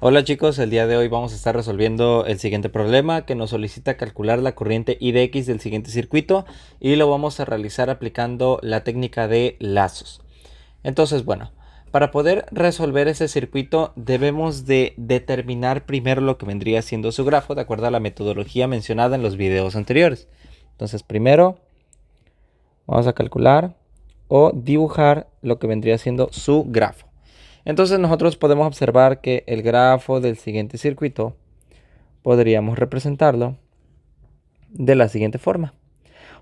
Hola chicos, el día de hoy vamos a estar resolviendo el siguiente problema que nos solicita calcular la corriente I de X del siguiente circuito y lo vamos a realizar aplicando la técnica de lazos. Entonces, bueno, para poder resolver ese circuito debemos de determinar primero lo que vendría siendo su grafo de acuerdo a la metodología mencionada en los videos anteriores. Entonces, primero vamos a calcular o dibujar lo que vendría siendo su grafo. Entonces nosotros podemos observar que el grafo del siguiente circuito podríamos representarlo de la siguiente forma.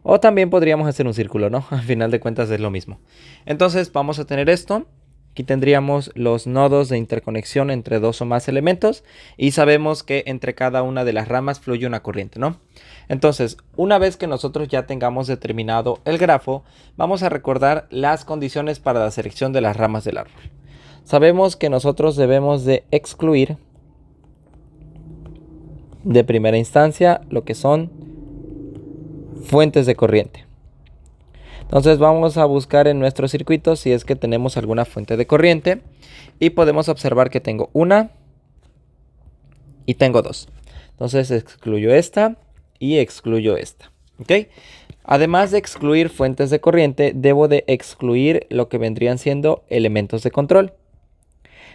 O también podríamos hacer un círculo, ¿no? Al final de cuentas es lo mismo. Entonces vamos a tener esto. Aquí tendríamos los nodos de interconexión entre dos o más elementos y sabemos que entre cada una de las ramas fluye una corriente, ¿no? Entonces, una vez que nosotros ya tengamos determinado el grafo, vamos a recordar las condiciones para la selección de las ramas del árbol. Sabemos que nosotros debemos de excluir de primera instancia lo que son fuentes de corriente. Entonces vamos a buscar en nuestro circuito si es que tenemos alguna fuente de corriente y podemos observar que tengo una y tengo dos. Entonces excluyo esta y excluyo esta. ¿Ok? Además de excluir fuentes de corriente, debo de excluir lo que vendrían siendo elementos de control.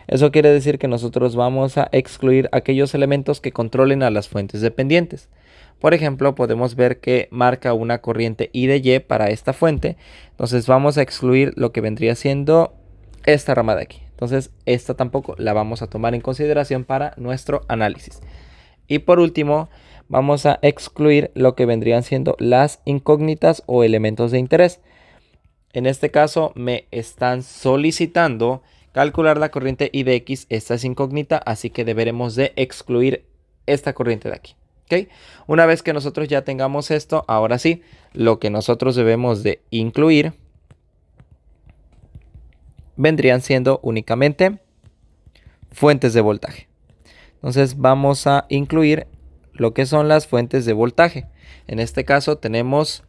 Eso quiere decir que nosotros vamos a excluir aquellos elementos que controlen a las fuentes dependientes. Por ejemplo, podemos ver que marca una corriente I de Y para esta fuente. Entonces vamos a excluir lo que vendría siendo esta rama de aquí. Entonces esta tampoco la vamos a tomar en consideración para nuestro análisis. Y por último, vamos a excluir lo que vendrían siendo las incógnitas o elementos de interés. En este caso me están solicitando calcular la corriente I de X. Esta es incógnita, así que deberemos de excluir esta corriente de aquí. ¿Okay? Una vez que nosotros ya tengamos esto, ahora sí, lo que nosotros debemos de incluir vendrían siendo únicamente fuentes de voltaje. Entonces vamos a incluir lo que son las fuentes de voltaje. En este caso tenemos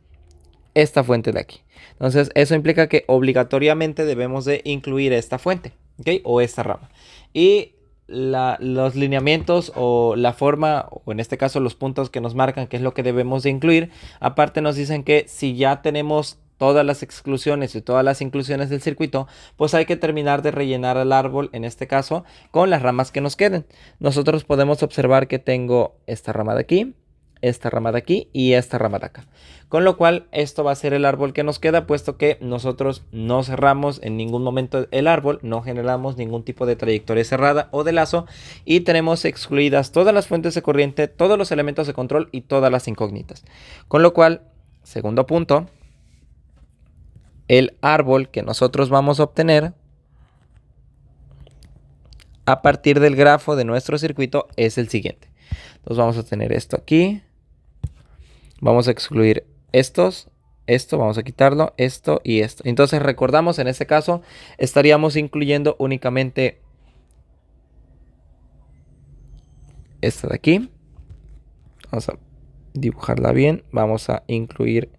esta fuente de aquí. Entonces eso implica que obligatoriamente debemos de incluir esta fuente, ¿ok? O esta rama. Y los lineamientos o la forma, o en este caso los puntos que nos marcan qué es lo que debemos de incluir, aparte nos dicen que si ya tenemos todas las exclusiones y todas las inclusiones del circuito, pues hay que terminar de rellenar el árbol, en este caso, con las ramas que nos queden. Nosotros podemos observar que tengo esta rama de aquí, esta rama de aquí y esta rama de acá. Con lo cual esto va a ser el árbol que nos queda, puesto que nosotros no cerramos en ningún momento el árbol, no generamos ningún tipo de trayectoria cerrada o de lazo y tenemos excluidas todas las fuentes de corriente, todos los elementos de control y todas las incógnitas. Con lo cual, segundo punto, el árbol que nosotros vamos a obtener a partir del grafo de nuestro circuito es el siguiente. Entonces vamos a tener esto aquí. Vamos a excluir esto, vamos a quitarlo, esto y esto. Entonces recordamos, en este caso estaríamos incluyendo únicamente esta de aquí. Vamos a dibujarla bien. Vamos a incluir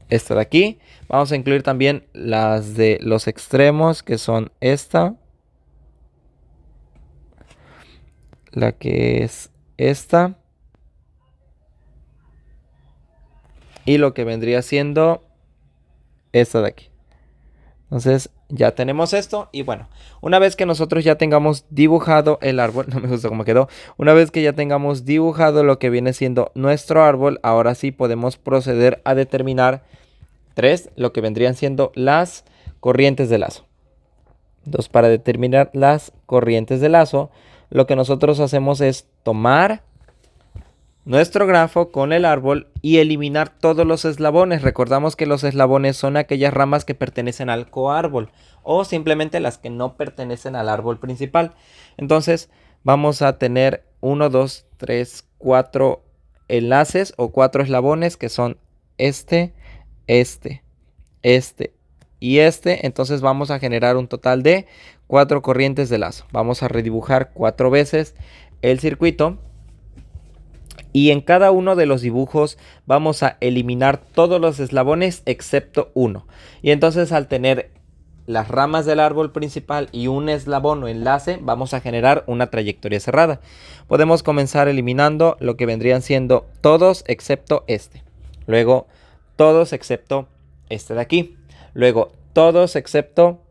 esta de aquí. Vamos a incluir también las de los extremos, que son esta, la que es esta, y lo que vendría siendo esta de aquí. Entonces ya tenemos esto y bueno, una vez que nosotros ya tengamos dibujado el árbol, no me gusta cómo quedó, una vez que ya tengamos dibujado lo que viene siendo nuestro árbol, ahora sí podemos proceder a determinar lo que vendrían siendo las corrientes de lazo. Entonces para determinar las corrientes de lazo, lo que nosotros hacemos es tomar nuestro grafo con el árbol y eliminar todos los eslabones. Recordamos que los eslabones son aquellas ramas que pertenecen al coárbol o simplemente las que no pertenecen al árbol principal. Entonces vamos a tener 1, 2, 3, 4 enlaces o 4 eslabones que son este y este. Entonces vamos a generar un total de 4 corrientes de lazo. Vamos a redibujar 4 veces el circuito. Y en cada uno de los dibujos vamos a eliminar todos los eslabones excepto uno. Y entonces al tener las ramas del árbol principal y un eslabón o enlace, vamos a generar una trayectoria cerrada. Podemos comenzar eliminando lo que vendrían siendo todos excepto este. Luego todos excepto este de aquí. Luego todos excepto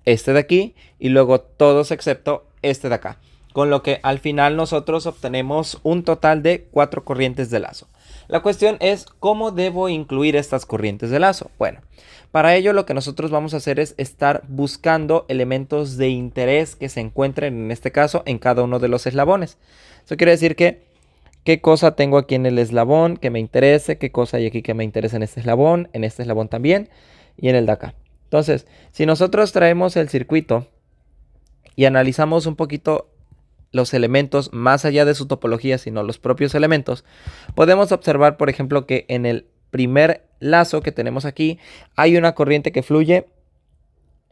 este de aquí. Y luego todos excepto este de acá. Con lo que al final nosotros obtenemos un total de 4 corrientes de lazo. La cuestión es cómo debo incluir estas corrientes de lazo. Bueno, para ello lo que nosotros vamos a hacer es estar buscando elementos de interés que se encuentren en este caso en cada uno de los eslabones. Eso quiere decir que qué cosa tengo aquí en el eslabón que me interese, qué cosa hay aquí que me interesa en este eslabón también y en el de acá. Entonces, si nosotros traemos el circuito y analizamos un poquito los elementos más allá de su topología, sino los propios elementos, podemos observar, por ejemplo, que en el primer lazo que tenemos aquí hay una corriente que fluye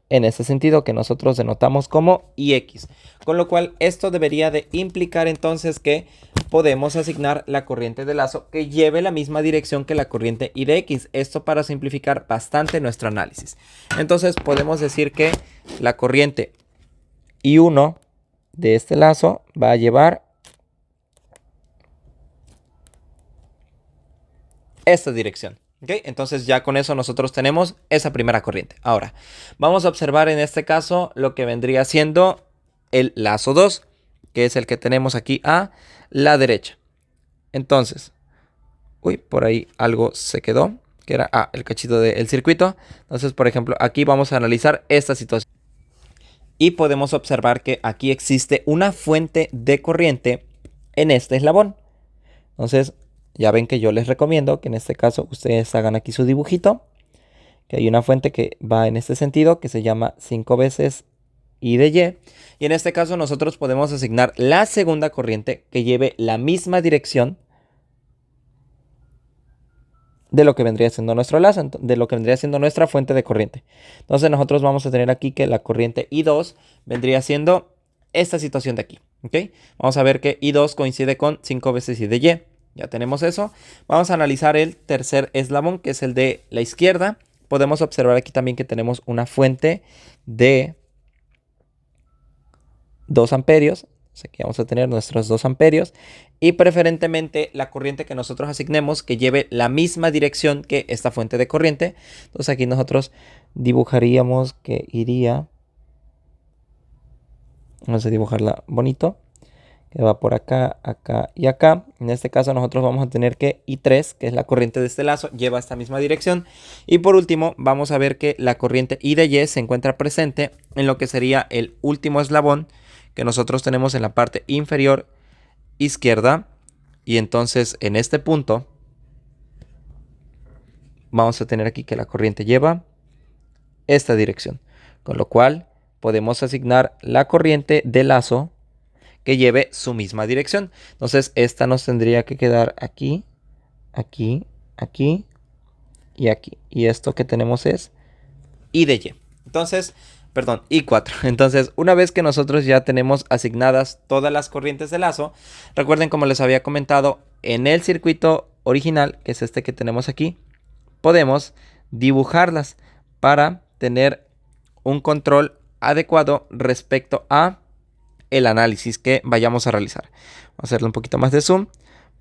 en ese sentido que nosotros denotamos como IX, con lo cual esto debería de implicar entonces que podemos asignar la corriente de lazo que lleve la misma dirección que la corriente I de X, esto para simplificar bastante nuestro análisis. Entonces podemos decir que la corriente I1 de este lazo va a llevar esta dirección. ¿Okay? Entonces ya con eso nosotros tenemos esa primera corriente. Ahora vamos a observar en este caso lo que vendría siendo el lazo 2, que es el que tenemos aquí a la derecha. Entonces, por ahí algo se quedó, que era el cachito del circuito. Entonces, por ejemplo, aquí vamos a analizar esta situación. Y podemos observar que aquí existe una fuente de corriente en este eslabón. Entonces, ya ven que yo les recomiendo que en este caso ustedes hagan aquí su dibujito. Que hay una fuente que va en este sentido, que se llama 5 veces I de Y. Y en este caso nosotros podemos asignar la segunda corriente que lleve la misma dirección de lo que vendría siendo nuestro lazo, de lo que vendría siendo nuestra fuente de corriente. Entonces nosotros vamos a tener aquí que la corriente I2 vendría siendo esta situación de aquí. ¿Okay? Vamos a ver que I2 coincide con 5 veces I de Y. Ya tenemos eso. Vamos a analizar el tercer eslabón, que es el de la izquierda. Podemos observar aquí también que tenemos una fuente de 2 amperios. Aquí vamos a tener nuestros 2 amperios y preferentemente la corriente que nosotros asignemos que lleve la misma dirección que esta fuente de corriente. Entonces aquí nosotros dibujaríamos que iría, vamos a dibujarla bonito, que va por acá, acá y acá. En este caso nosotros vamos a tener que I3, que es la corriente de este lazo, lleva esta misma dirección. Y por último vamos a ver que la corriente I de Y se encuentra presente en lo que sería el último eslabón que nosotros tenemos en la parte inferior izquierda. Y entonces en este punto vamos a tener aquí que la corriente lleva esta dirección, con lo cual podemos asignar la corriente de lazo que lleve su misma dirección. Entonces esta nos tendría que quedar aquí, aquí, aquí y aquí. Y esto que tenemos es I de Y. Entonces, perdón, I4. Entonces, una vez que nosotros ya tenemos asignadas todas las corrientes de lazo, recuerden, como les había comentado, en el circuito original, que es este que tenemos aquí, podemos dibujarlas para tener un control adecuado respecto a el análisis que vayamos a realizar. Vamos a hacerle un poquito más de zoom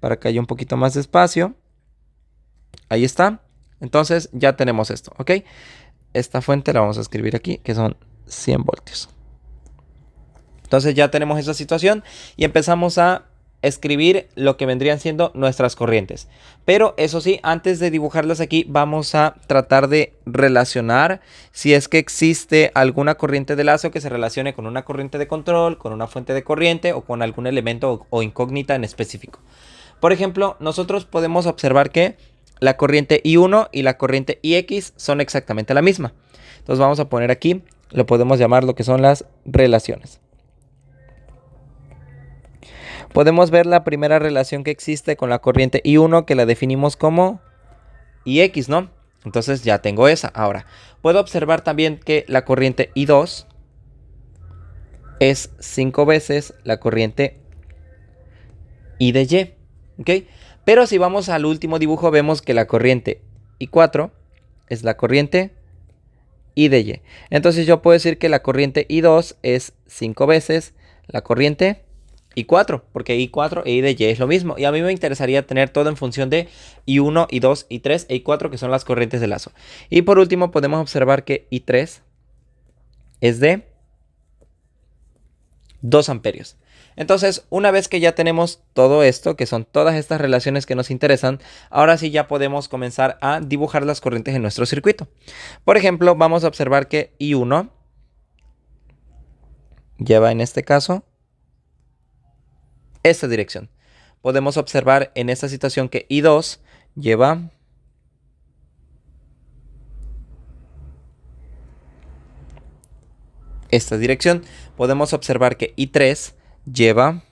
para que haya un poquito más de espacio. Ahí está. Entonces ya tenemos esto, ¿ok? Esta fuente la vamos a escribir aquí, que son 100 voltios. Entonces ya tenemos esa situación y empezamos a escribir lo que vendrían siendo nuestras corrientes. Pero eso sí, antes de dibujarlas aquí, vamos a tratar de relacionar si es que existe alguna corriente de lazo que se relacione con una corriente de control, con una fuente de corriente o con algún elemento o incógnita en específico. Por ejemplo, nosotros podemos observar que la corriente I1 y la corriente IX son exactamente la misma. Entonces vamos a poner aquí, lo podemos llamar lo que son las relaciones. Podemos ver la primera relación que existe con la corriente I1, que la definimos como IX, ¿no? Entonces ya tengo esa. Ahora, puedo observar también que la corriente I2 es 5 veces la corriente I de Y, ¿ok? Pero si vamos al último dibujo, vemos que la corriente I4 es la corriente I de Y. Entonces yo puedo decir que la corriente I2 es 5 veces la corriente I4, porque I4 e I de Y es lo mismo. Y a mí me interesaría tener todo en función de I1, I2, I3 e I4, que son las corrientes de lazo. Y por último podemos observar que I3 es de 2 amperios. Entonces, una vez que ya tenemos todo esto, que son todas estas relaciones que nos interesan, ahora sí ya podemos comenzar a dibujar las corrientes en nuestro circuito. Por ejemplo, vamos a observar que I1 lleva en este caso esta dirección. Podemos observar en esta situación que I2 lleva esta dirección. Podemos observar que I3 lleva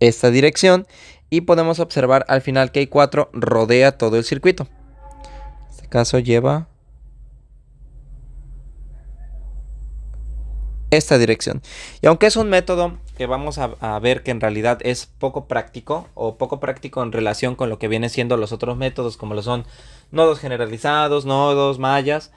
esta dirección y podemos observar al final que I4 rodea todo el circuito. En este caso lleva esta dirección. Y aunque es un método que vamos a ver que en realidad es poco práctico o poco práctico en relación con lo que viene siendo los otros métodos, como lo son nodos generalizados, nodos, mallas,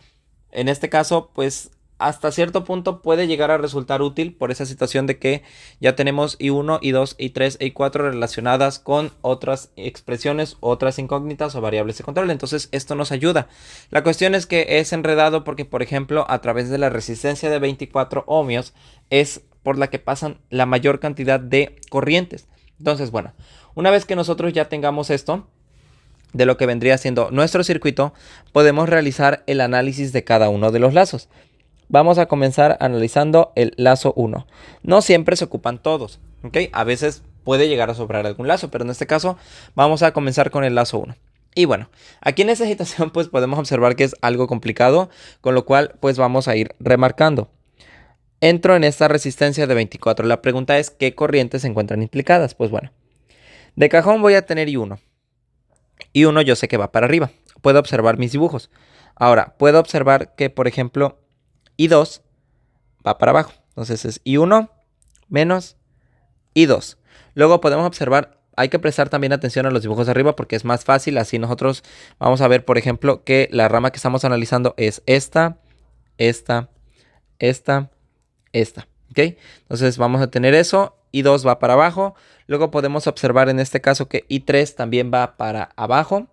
en este caso pues hasta cierto punto puede llegar a resultar útil por esa situación de que ya tenemos I1, I2, I3 e I4 relacionadas con otras expresiones, otras incógnitas o variables de control. Entonces esto nos ayuda. La cuestión es que es enredado porque, por ejemplo, a través de la resistencia de 24 ohmios es por la que pasan la mayor cantidad de corrientes. Entonces, bueno, una vez que nosotros ya tengamos esto de lo que vendría siendo nuestro circuito, podemos realizar el análisis de cada uno de los lazos. Vamos a comenzar analizando el lazo 1. No siempre se ocupan todos, ¿ok? A veces puede llegar a sobrar algún lazo, pero en este caso vamos a comenzar con el lazo 1. Y bueno, aquí en esta situación pues podemos observar que es algo complicado, con lo cual pues vamos a ir remarcando. Entro en esta resistencia de 24. La pregunta es, ¿qué corrientes se encuentran implicadas? Pues bueno, de cajón voy a tener I1. I1 yo sé que va para arriba. Puedo observar mis dibujos. Ahora, puedo observar que, por ejemplo, I2 va para abajo. Entonces es I1 menos I2. Luego podemos observar, hay que prestar también atención a los dibujos de arriba porque es más fácil. Así nosotros vamos a ver, por ejemplo, que la rama que estamos analizando es esta. ¿Ok? Entonces vamos a tener eso. I2 va para abajo. Luego podemos observar en este caso que I3 también va para abajo.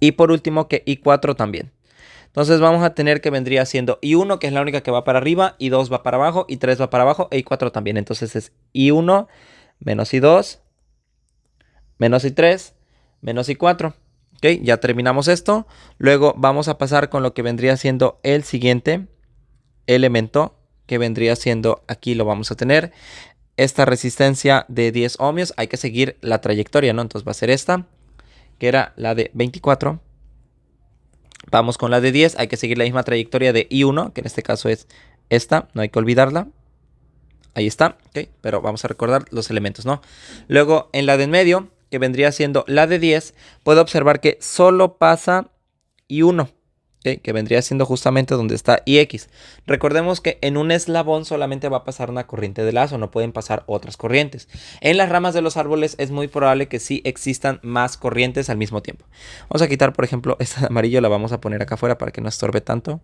Y por último que I4 también. Entonces vamos a tener que vendría siendo I1, que es la única que va para arriba, I2 va para abajo, I3 va para abajo e I4 también. Entonces es I1 menos I2 menos I3 menos I4. ¿Ok? Ya terminamos esto. Luego vamos a pasar con lo que vendría siendo el siguiente elemento, que vendría siendo, aquí lo vamos a tener, esta resistencia de 10 ohmios. Hay que seguir la trayectoria, ¿no? Entonces va a ser esta, que era la de 24. Vamos con la de 10, hay que seguir la misma trayectoria de I1, que en este caso es esta, no hay que olvidarla. Ahí está, ¿ok? Pero vamos a recordar los elementos, ¿no? Luego, en la de en medio, que vendría siendo la de 10, puedo observar que solo pasa I1, ¿ok? Que vendría siendo justamente donde está IX. Recordemos que en un eslabón solamente va a pasar una corriente de lazo, no pueden pasar otras corrientes. En las ramas de los árboles es muy probable que sí existan más corrientes al mismo tiempo. Vamos a quitar, por ejemplo, esta de amarillo, la vamos a poner acá afuera para que no estorbe tanto.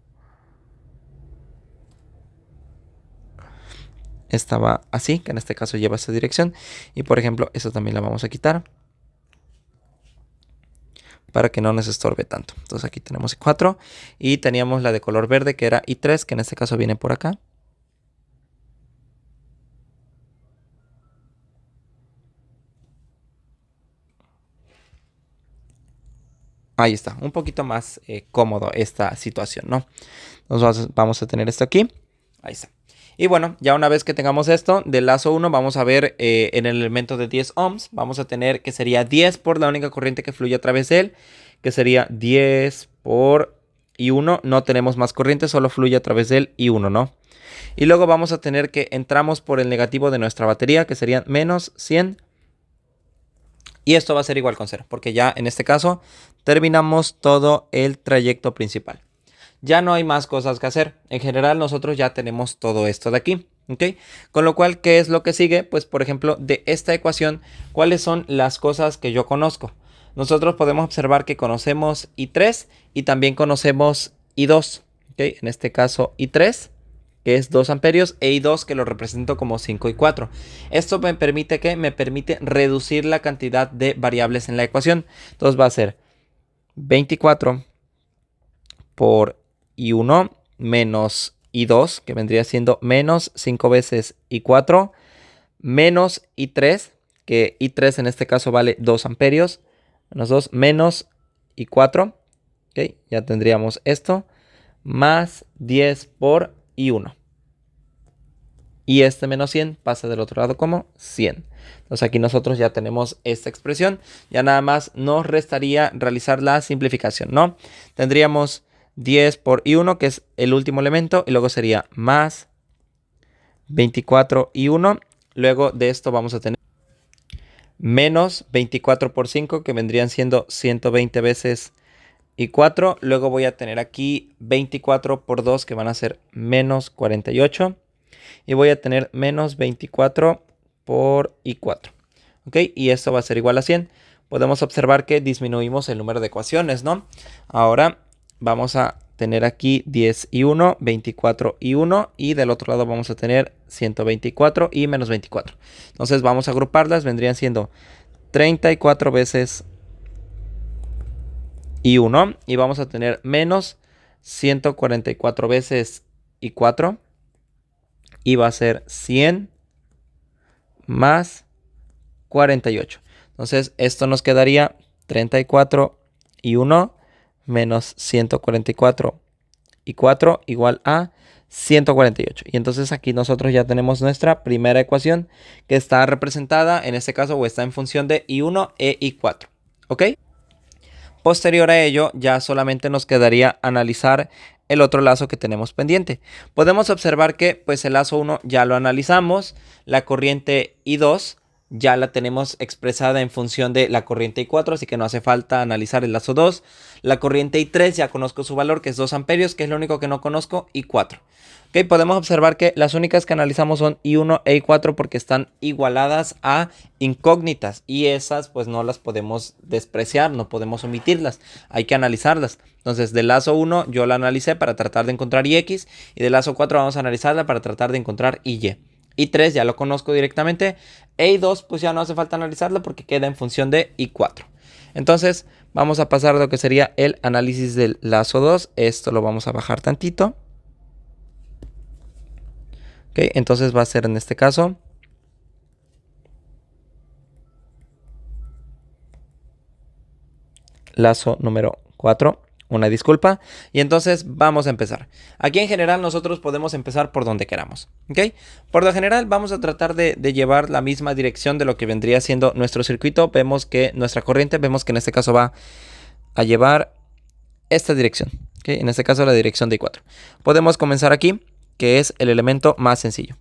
Esta va así, que en este caso lleva esta dirección. Y por ejemplo, esta también la vamos a quitar para que no nos estorbe tanto. Entonces aquí tenemos I4 y teníamos la de color verde que era I3, que en este caso viene por acá. Ahí está, un poquito más cómodo esta situación, ¿no? Entonces vamos a tener esto aquí. Ahí está. Y bueno, ya una vez que tengamos esto, del lazo 1 vamos a ver en el elemento de 10 ohms, vamos a tener que sería 10 por la única corriente que fluye a través de él, que sería 10 por I1, no tenemos más corriente, solo fluye a través del I1, ¿no? Y luego vamos a tener que entramos por el negativo de nuestra batería, que serían menos 100. Y esto va a ser igual con 0, porque ya en este caso terminamos todo el trayecto principal. Ya no hay más cosas que hacer. En general nosotros ya tenemos todo esto de aquí, ¿Ok? Con lo cual, ¿qué es lo que sigue? Pues, por ejemplo, de esta ecuación, ¿cuáles son las cosas que yo conozco? Nosotros podemos observar que conocemos I3 y también conocemos I2. ¿Ok? En este caso, I3, que es 2 amperios, e I2, que lo represento como 5 y 4. Esto me permite, ¿qué? Me permite reducir la cantidad de variables en la ecuación. Entonces va a ser 24 por I1 menos I2, que vendría siendo menos 5 veces I4, menos I3, que I3 en este caso vale 2 amperios, menos 2, menos I4, ¿ok? Ya tendríamos esto, más 10 por I1. Y este menos 100 pasa del otro lado como 100. Entonces aquí nosotros ya tenemos esta expresión. Ya nada más nos restaría realizar la simplificación, ¿no? Tendríamos 10 por I1, que es el último elemento, y luego sería más 24 I1. Luego de esto vamos a tener menos 24 por 5, que vendrían siendo 120 veces I4. Luego voy a tener aquí 24 por 2, que van a ser menos 48. Y voy a tener menos 24 por I4. ¿Ok? Y esto va a ser igual a 100. Podemos observar que disminuimos el número de ecuaciones, ¿no? Ahora vamos a tener aquí 10 y 1, 24 y 1. Y del otro lado vamos a tener 124 y menos 24. Entonces vamos a agruparlas. Vendrían siendo 34 veces I1. Y vamos a tener menos 144 veces I4. Y va a ser 100 más 48. Entonces esto nos quedaría 34 y 1 menos 144 y 4 igual a 148. Y entonces aquí nosotros ya tenemos nuestra primera ecuación, que está representada en este caso, o está en función de I1 e I4. ¿Ok? Posterior a ello, ya solamente nos quedaría analizar el otro lazo que tenemos pendiente. Podemos observar que pues el lazo 1 ya lo analizamos, la corriente I2 ya la tenemos expresada en función de la corriente I4, así que no hace falta analizar el lazo 2. La corriente I3 ya conozco su valor, que es 2 amperios, que es lo único que no conozco, I4. Ok, podemos observar que las únicas que analizamos son I1 e I4 porque están igualadas a incógnitas y esas pues no las podemos despreciar, no podemos omitirlas, hay que analizarlas. Entonces del lazo 1 yo la analicé para tratar de encontrar IX y del lazo 4 vamos a analizarla para tratar de encontrar IY. I3 ya lo conozco directamente, e I2 pues ya no hace falta analizarla porque queda en función de I4. Entonces vamos a pasar a lo que sería el análisis del lazo 2, esto lo vamos a bajar tantito. Ok, entonces va a ser en este caso lazo número 4, una disculpa. Y entonces vamos a empezar. Aquí en general nosotros podemos empezar por donde queramos. ¿Ok? Por lo general vamos a tratar de llevar la misma dirección de lo que vendría siendo nuestro circuito. Vemos que nuestra corriente, vemos que en este caso va a llevar esta dirección. ¿Ok? En este caso la dirección de I4. Podemos comenzar aquí, que es el elemento más sencillo.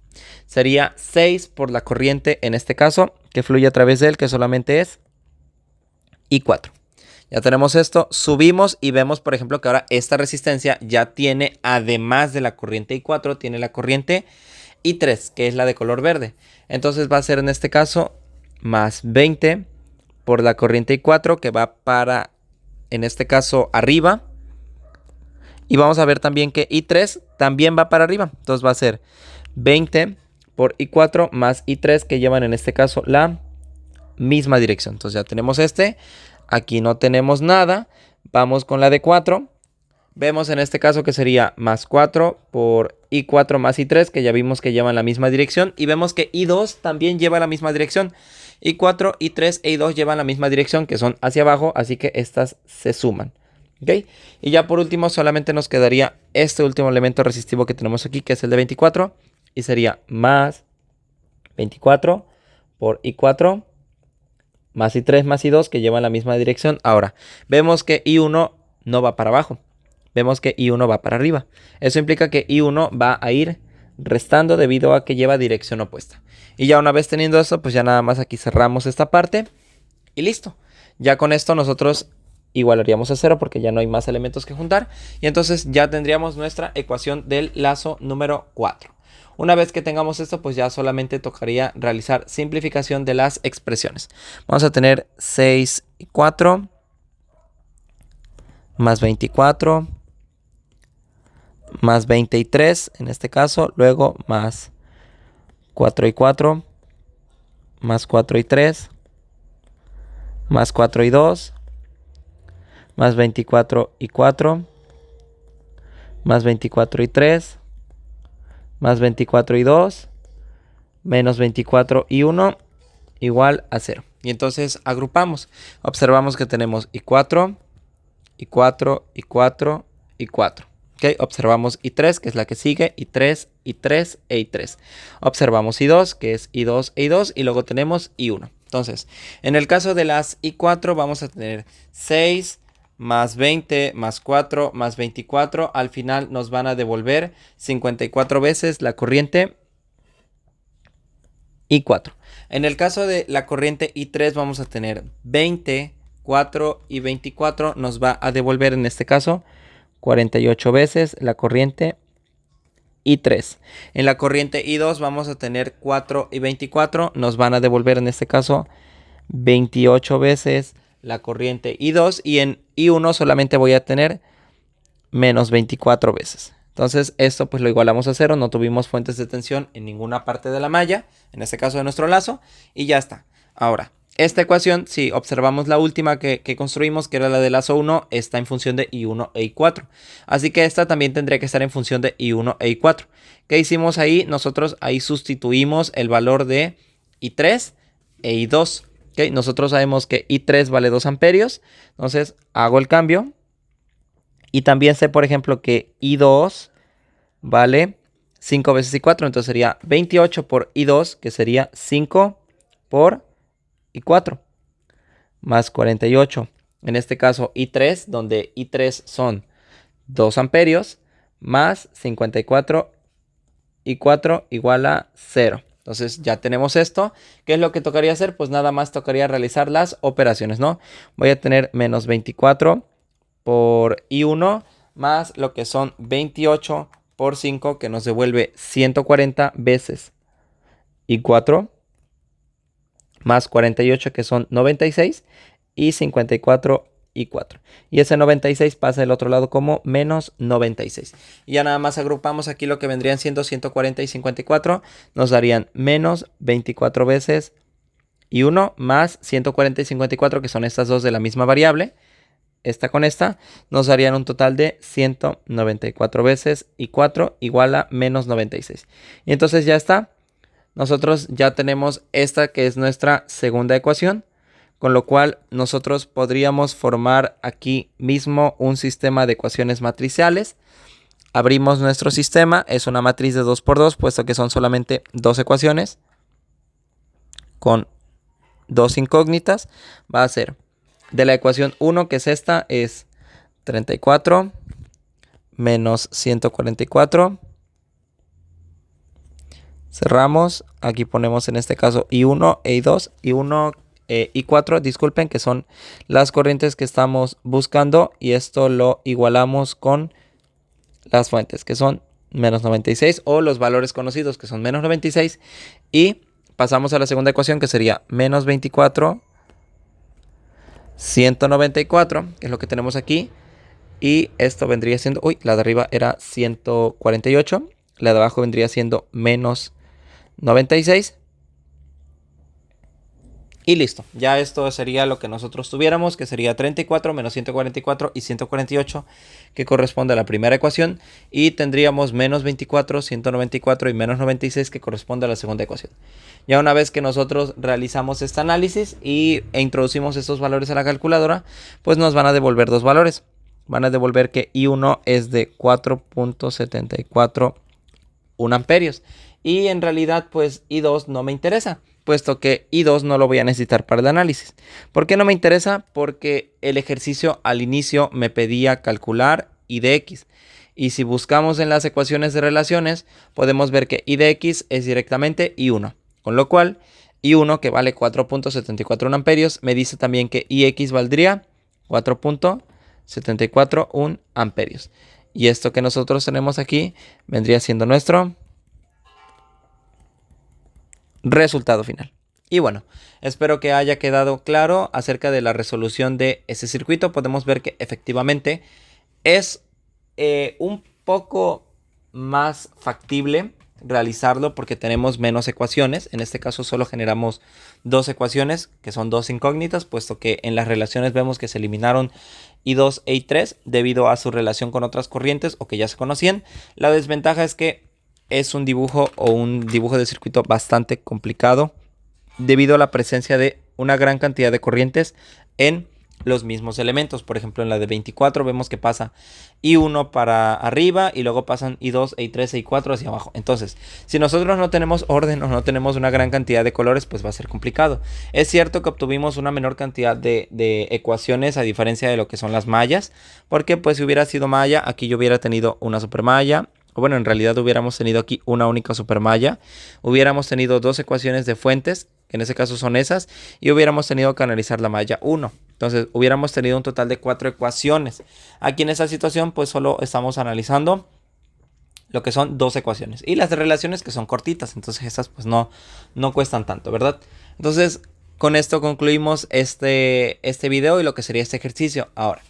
Sería 6 por la corriente, en este caso, que fluye a través de él, que solamente es I4. Ya tenemos esto, subimos y vemos, por ejemplo, que ahora esta resistencia ya tiene, además de la corriente I4, tiene la corriente I3, que es la de color verde. Entonces va a ser en este caso más 20 por la corriente I4, que va para, en este caso, arriba. Y vamos a ver también que I3 también va para arriba. Entonces va a ser 20 por I4 más I3, que llevan en este caso la misma dirección. Entonces ya tenemos este. Aquí no tenemos nada. Vamos con la de 4. Vemos en este caso que sería más 4 por I4 más I3, que ya vimos que llevan la misma dirección. Y vemos que I2 también lleva la misma dirección. I4, I3 e I2 llevan la misma dirección, que son hacia abajo. Así que estas se suman. ¿Ok? Y ya por último solamente nos quedaría este último elemento resistivo que tenemos aquí, que es el de 24. Y sería más 24 por I4 más I3 más I2, que llevan la misma dirección. Ahora, vemos que I1 no va para abajo. Vemos que I1 va para arriba. Eso implica que I1 va a ir restando debido a que lleva dirección opuesta. Y ya una vez teniendo eso, pues ya nada más aquí cerramos esta parte. Y listo. Ya con esto nosotros igualaríamos a 0 porque ya no hay más elementos que juntar. Y entonces ya tendríamos nuestra ecuación del lazo número 4. Una vez que tengamos esto, pues ya solamente tocaría realizar simplificación de las expresiones. Vamos a tener 6 y 4 más 24 más 23 en este caso, luego más 4 y 4 más 4 y 3 más 4 y 2 más 24 y 4 más 24 y 3 más 24 y 2 menos 24 y 1 igual a 0. Y entonces agrupamos. Observamos que tenemos y 4 y 4 y 4 y 4. ¿Okay? Observamos y3, que es la que sigue, y3, y3 e y3. Observamos y2, que es y2 e y2, y luego tenemos y1. Entonces, en el caso de las y4 vamos a tener 6 más 20 más 4 más 24. Al final nos van a devolver 54 veces la corriente y4. En el caso de la corriente I3 vamos a tener 20, 4 y 24. Nos va a devolver en este caso 48 veces la corriente I3. En la corriente I2 vamos a tener 4 y 24. Nos van a devolver en este caso 28 veces la corriente I2. Y en I1 solamente voy a tener menos 24 veces. Entonces esto pues lo igualamos a 0, no tuvimos fuentes de tensión en ninguna parte de la malla, en este caso de nuestro lazo, y ya está. Ahora, esta ecuación, si observamos la última que construimos, que era la del lazo 1, está en función de I1 e I4. Así que esta también tendría que estar en función de I1 e I4. ¿Qué hicimos ahí? Nosotros ahí sustituimos el valor de I3 e I2. ¿Okay? Nosotros sabemos que I3 vale 2 amperios, entonces hago el cambio. Y también sé, por ejemplo, que I2 vale 5 veces I4. Entonces sería 28 por I2, que sería 5 por I4. Más 48. En este caso I3, donde I3 son 2 amperios. Más 54 I4 igual a 0. Entonces ya tenemos esto. ¿Qué es lo que tocaría hacer? Pues nada más tocaría realizar las operaciones, ¿no? Voy a tener menos 24 por I1 más lo que son 28 por 5, que nos devuelve 140 veces I4, más 48, que son 96, y 54 I4. Y ese 96 pasa del otro lado como menos 96. Y ya nada más agrupamos aquí lo que vendrían siendo 140 y 54, nos darían menos 24 veces I1 más 140 y 54, que son estas dos de la misma variable. Esta con esta nos darían un total de 194 veces I4 igual a menos 96. Y entonces ya está. Nosotros ya tenemos esta que es nuestra segunda ecuación, con lo cual nosotros podríamos formar aquí mismo un sistema de ecuaciones matriciales. Abrimos nuestro sistema, es una matriz de 2 por 2, puesto que son solamente dos ecuaciones con dos incógnitas. Va a ser de la ecuación 1, que es esta, es 34 menos 144. Cerramos. Aquí ponemos en este caso I1 e I2, I1 I4, disculpen, que son las corrientes que estamos buscando. Y esto lo igualamos con las fuentes, que son menos 96, o los valores conocidos, que son menos 96. Y pasamos a la segunda ecuación, que sería menos 24 194, que es lo que tenemos aquí. Y esto vendría siendo, la de arriba era 148. La de abajo vendría siendo menos 96. Y listo. Ya esto sería lo que nosotros tuviéramos, que sería 34 menos 144 y 148, que corresponde a la primera ecuación. Y tendríamos menos 24, 194 y menos 96, que corresponde a la segunda ecuación. Ya una vez que nosotros realizamos este análisis e introducimos estos valores a la calculadora, pues nos van a devolver dos valores. Van a devolver que I1 es de 4.74 amperios. Y en realidad pues I2 no me interesa, puesto que I2 no lo voy a necesitar para el análisis. ¿Por qué no me interesa? Porque el ejercicio al inicio me pedía calcular I de X. Y si buscamos en las ecuaciones de relaciones, podemos ver que I de X es directamente I1. Con lo cual, I1, que vale 4.74 amperios, me dice también que IX valdría 4.741 amperios. Y esto que nosotros tenemos aquí vendría siendo nuestro resultado final. Y bueno, espero que haya quedado claro acerca de la resolución de ese circuito. Podemos ver que efectivamente es un poco más factible realizarlo porque tenemos menos ecuaciones. En este caso solo generamos dos ecuaciones que son dos incógnitas, puesto que en las relaciones vemos que se eliminaron I2 e I3 debido a su relación con otras corrientes o que ya se conocían. La desventaja es que es un dibujo de circuito bastante complicado debido a la presencia de una gran cantidad de corrientes en los mismos elementos. Por ejemplo, en la de 24 vemos que pasa I1 para arriba y luego pasan I2, I3 e I4 hacia abajo. Entonces, si nosotros no tenemos orden o no tenemos una gran cantidad de colores, pues va a ser complicado. Es cierto que obtuvimos una menor cantidad de ecuaciones a diferencia de lo que son las mallas, porque pues si hubiera sido malla, aquí yo hubiera tenido una supermalla. Bueno, en realidad hubiéramos tenido aquí una única supermalla. Hubiéramos tenido dos ecuaciones de fuentes, que en ese caso son esas, y hubiéramos tenido que analizar la malla 1. Entonces hubiéramos tenido un total de 4 ecuaciones. Aquí en esta situación pues solo estamos analizando lo que son dos ecuaciones. Y las de relaciones que son cortitas, entonces esas pues no cuestan tanto, ¿verdad? Entonces con esto concluimos este video y lo que sería este ejercicio. Ahora,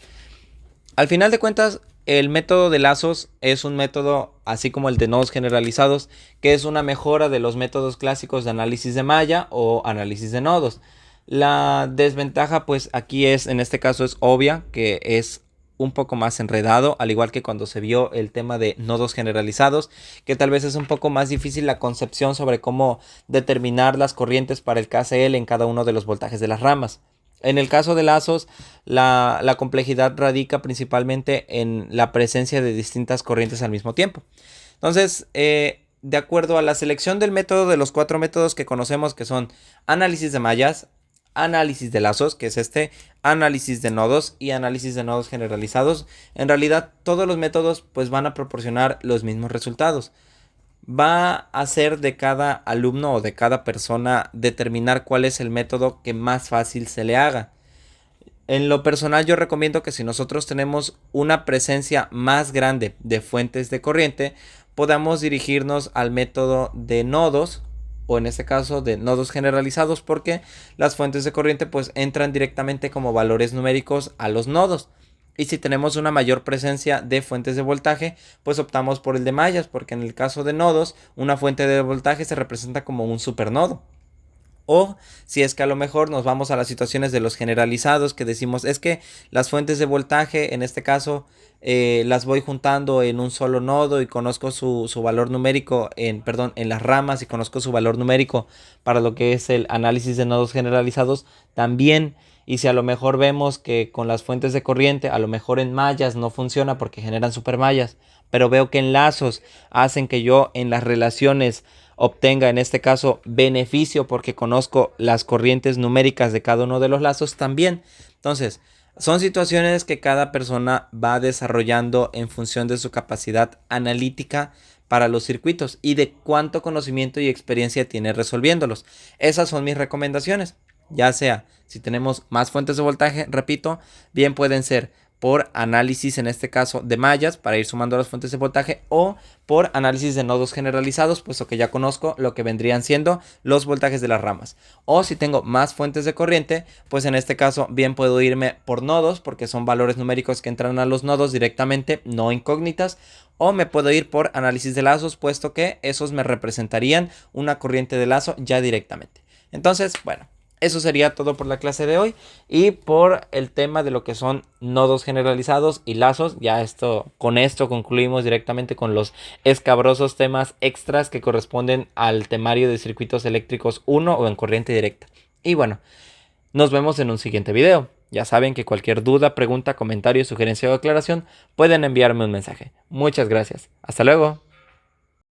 al final de cuentas, el método de lazos es un método, así como el de nodos generalizados, que es una mejora de los métodos clásicos de análisis de malla o análisis de nodos. La desventaja, pues aquí es, en este caso es obvia, que es un poco más enredado, al igual que cuando se vio el tema de nodos generalizados, que tal vez es un poco más difícil la concepción sobre cómo determinar las corrientes para el KCL en cada uno de los voltajes de las ramas. En el caso de lazos, la complejidad radica principalmente en la presencia de distintas corrientes al mismo tiempo. Entonces, de acuerdo a la selección del método de los 4 métodos que conocemos, que son análisis de mallas, análisis de lazos, que es análisis de nodos y análisis de nodos generalizados, en realidad todos los métodos pues van a proporcionar los mismos resultados. Va a ser de cada alumno o de cada persona determinar cuál es el método que más fácil se le haga. En lo personal yo recomiendo que si nosotros tenemos una presencia más grande de fuentes de corriente, podamos dirigirnos al método de nodos, o en este caso de nodos generalizados, porque las fuentes de corriente pues entran directamente como valores numéricos a los nodos. Y si tenemos una mayor presencia de fuentes de voltaje, pues optamos por el de mallas, porque en el caso de nodos, una fuente de voltaje se representa como un supernodo. O si es que a lo mejor nos vamos a las situaciones de los generalizados, que decimos es que las fuentes de voltaje, en este caso, las voy juntando en un solo nodo y conozco su valor numérico en las ramas, y conozco su valor numérico para lo que es el análisis de nodos generalizados también. Y si a lo mejor vemos que con las fuentes de corriente, a lo mejor en mallas no funciona porque generan supermallas, pero veo que en lazos hacen que yo en las relaciones obtenga en este caso beneficio porque conozco las corrientes numéricas de cada uno de los lazos también. Entonces, son situaciones que cada persona va desarrollando en función de su capacidad analítica para los circuitos y de cuánto conocimiento y experiencia tiene resolviéndolos. Esas son mis recomendaciones. Ya sea si tenemos más fuentes de voltaje, repito, bien pueden ser por análisis, en este caso de mallas, para ir sumando las fuentes de voltaje, o por análisis de nodos generalizados, puesto que ya conozco lo que vendrían siendo los voltajes de las ramas. O si tengo más fuentes de corriente, pues en este caso bien puedo irme por nodos, porque son valores numéricos que entran a los nodos directamente, no incógnitas. O me puedo ir por análisis de lazos, puesto que esos me representarían una corriente de lazo ya directamente. Entonces, bueno, eso sería todo por la clase de hoy y por el tema de lo que son nodos generalizados y lazos. Ya con esto concluimos directamente con los escabrosos temas extras que corresponden al temario de circuitos eléctricos 1 o en corriente directa. Y bueno, nos vemos en un siguiente video. Ya saben que cualquier duda, pregunta, comentario, sugerencia o aclaración pueden enviarme un mensaje. Muchas gracias. Hasta luego.